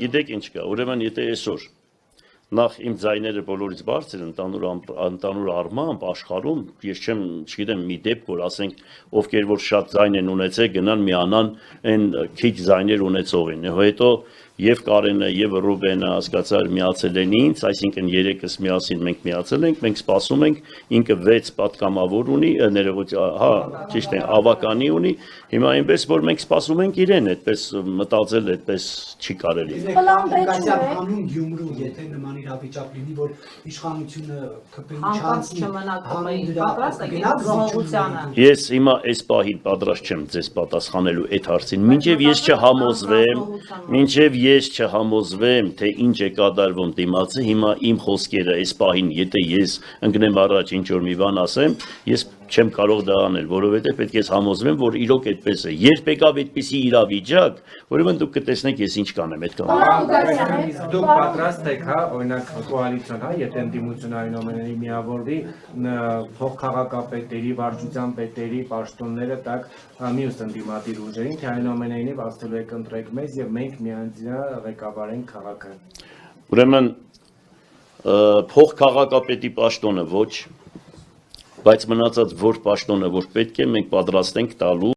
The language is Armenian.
գիտեք ինչ կա, ուրեմն եթե այսօր նախ իմ ձայները բոլորից բարձր ընդանուր առմամբ աշխարհում ես չգիտեմ մի դեպք որ ասենք ովքեր որ շատ ձայն են ունեցել գնան միանան այն քիչ ձայներ ունեցողին հետո եւ Կարենը եւ Ռուբենը հասկացար միացել են ինձ այսինքն երեքս միասին մենք միացել ենք մենք սպասում ենք ինքը 6 պատգամավոր ունի ներողություն հա ճիշտ է ավականի ունի հիմա այնպես որ մենք սպասում ենք իրեն այդպես մտածել այդպես չի կարելի Հանուն Գյումրու եթե նման իրավիճակ լինի որ իշխանությունը Ես հիմա այս պահին պատրաստ չեմ ձեզ պատասխանելու այդ հարցին մինչև ես չհամոզվեմ թե ինչ է կատարվում դիմացը հիմա իմ խոսքերը այս պահին եթե ես ընկնեմ առաջ ինչ որ մի բան ասեմ ես չեմ կարող դա անել որովհետև պետք է համոզվեմ որ իրոք այդպես է երբ եկավ այդպիսի իրավիճակ ուրեմն դուք կտեսնեք ես ինչ կանեմ այդ Դուք պատրաստ եք հա օրինակ կոալիցիոն հա եթե ընդդիմությունը այնուամենայնիվ միավորվի փոխքաղաքապետերի վարչության պետերի պաշտոնները տակ մյուս ընդդիմադիր ուժերին թե այնուամենայնիվ ասելու եք ընտրեք մեզ եւ մենք միանձնյա ղեկավարենք քաղաքը Ուրեմն փոխքաղաքապետի պաշտոնը ոչ բայց մնացած որ պաշտոնը որ պետք է մենք պատրաստ ենք տալու